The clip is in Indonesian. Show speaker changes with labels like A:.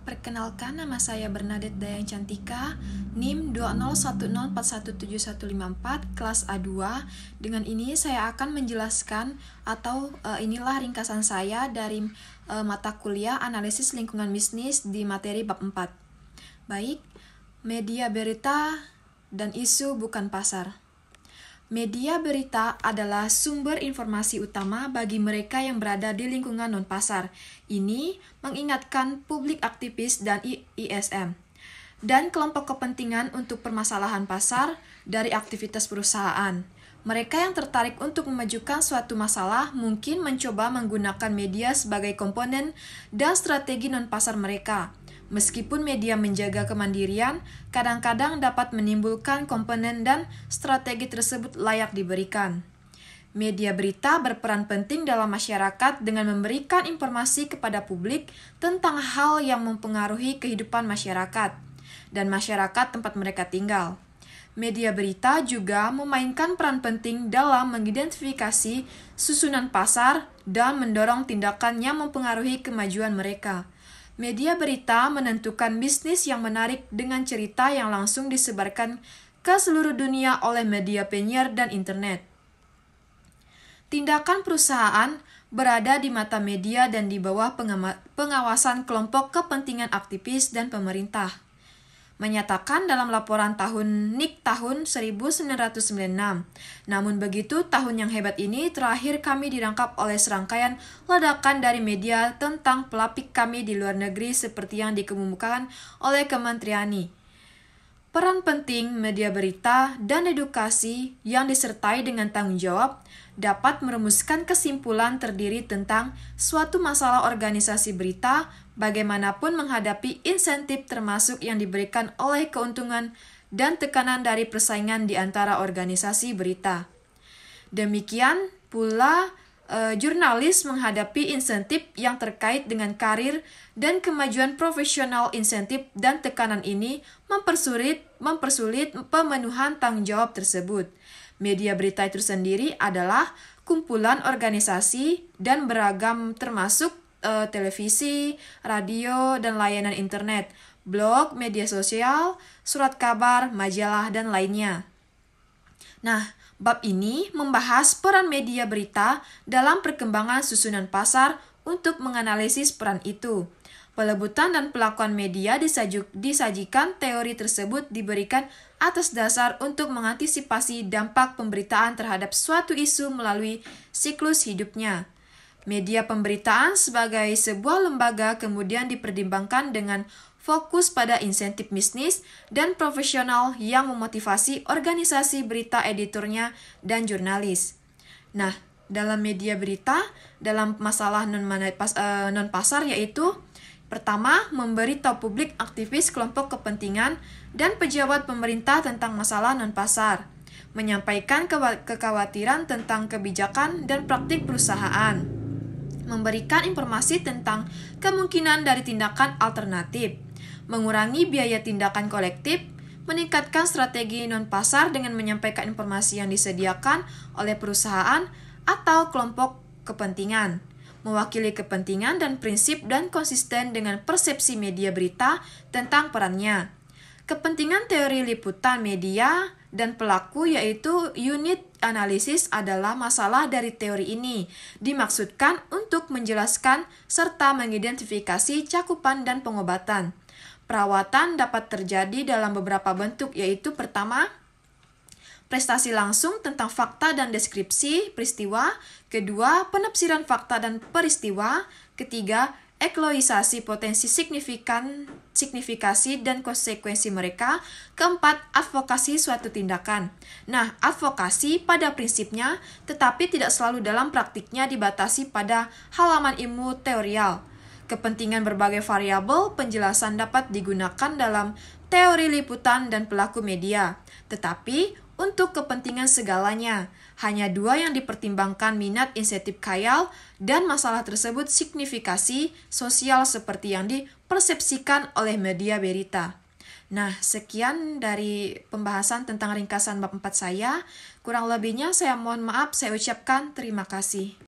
A: Perkenalkan, nama saya Bernadette Dayang Cantika, NIM 20104171154, kelas A2. Dengan ini saya akan menjelaskan atau inilah ringkasan saya dari mata kuliah Analisis Lingkungan Bisnis di materi bab 4. Baik, media berita dan isu bukan pasar. Media berita adalah sumber informasi utama bagi mereka yang berada di lingkungan non-pasar. Ini mengingatkan publik aktivis dan ISM dan kelompok kepentingan untuk permasalahan pasar dari aktivitas perusahaan. Mereka yang tertarik untuk memajukan suatu masalah mungkin mencoba menggunakan media sebagai komponen dan strategi non-pasar mereka. Meskipun media menjaga kemandirian, kadang-kadang dapat menimbulkan komponen dan strategi tersebut layak diberikan. Media berita berperan penting dalam masyarakat dengan memberikan informasi kepada publik tentang hal yang mempengaruhi kehidupan masyarakat dan masyarakat tempat mereka tinggal. Media berita juga memainkan peran penting dalam mengidentifikasi susunan pasar dan mendorong tindakan yang mempengaruhi kemajuan mereka. Media berita menentukan bisnis yang menarik dengan cerita yang langsung disebarkan ke seluruh dunia oleh media penyiar dan internet. Tindakan perusahaan berada di mata media dan di bawah pengawasan kelompok kepentingan aktivis dan pemerintah. Menyatakan dalam laporan NIK tahun 1996. Namun begitu, tahun yang hebat ini terakhir kami dirangkap oleh serangkaian ledakan dari media tentang pelapik kami di luar negeri seperti yang dikemukakan oleh Kementeriani. Peran penting media berita dan edukasi yang disertai dengan tanggung jawab dapat merumuskan kesimpulan terdiri tentang suatu masalah organisasi berita, bagaimanapun menghadapi insentif termasuk yang diberikan oleh keuntungan dan tekanan dari persaingan di antara organisasi berita. Demikian pula jurnalis menghadapi insentif yang terkait dengan karir dan kemajuan profesional. Insentif dan tekanan ini mempersulit pemenuhan tanggung jawab tersebut. Media berita itu sendiri adalah kumpulan organisasi dan beragam termasuk televisi, radio, dan layanan internet, blog, media sosial, surat kabar, majalah, dan lainnya. Nah, bab ini membahas peran media berita dalam perkembangan susunan pasar untuk menganalisis peran itu. Pelebutan dan pelakuan media disajikan, teori tersebut diberikan atas dasar untuk mengantisipasi dampak pemberitaan terhadap suatu isu melalui siklus hidupnya. Media pemberitaan sebagai sebuah lembaga kemudian dipertimbangkan dengan fokus pada insentif bisnis dan profesional yang memotivasi organisasi berita, editornya, dan jurnalis. Nah, dalam media berita, dalam masalah non-pasar yaitu pertama, memberitahu publik aktivis kelompok kepentingan dan pejabat pemerintah tentang masalah non-pasar, menyampaikan kekhawatiran tentang kebijakan dan praktik perusahaan, memberikan informasi tentang kemungkinan dari tindakan alternatif, mengurangi biaya tindakan kolektif, meningkatkan strategi non-pasar dengan menyampaikan informasi yang disediakan oleh perusahaan atau kelompok kepentingan, mewakili kepentingan dan prinsip dan konsisten dengan persepsi media berita tentang perannya. Kepentingan teori liputan media dan pelaku yaitu unit analisis adalah masalah dari teori ini. Dimaksudkan untuk menjelaskan serta mengidentifikasi cakupan dan pengobatan. Perawatan dapat terjadi dalam beberapa bentuk yaitu pertama, prestasi langsung tentang fakta dan deskripsi peristiwa. Kedua, penafsiran fakta dan peristiwa. Ketiga, ekloisasi potensi signifikasi dan konsekuensi mereka. Keempat, advokasi suatu tindakan. Nah, advokasi pada prinsipnya, tetapi tidak selalu dalam praktiknya dibatasi pada halaman ilmu teorial. Kepentingan berbagai variabel penjelasan dapat digunakan dalam teori liputan dan pelaku media. Tetapi, untuk kepentingan segalanya, hanya dua yang dipertimbangkan: minat insentif khayal dan masalah tersebut signifikasi sosial seperti yang dipersepsikan oleh media berita. Nah, sekian dari pembahasan tentang ringkasan bab 4 saya. Kurang lebihnya saya mohon maaf, saya ucapkan terima kasih.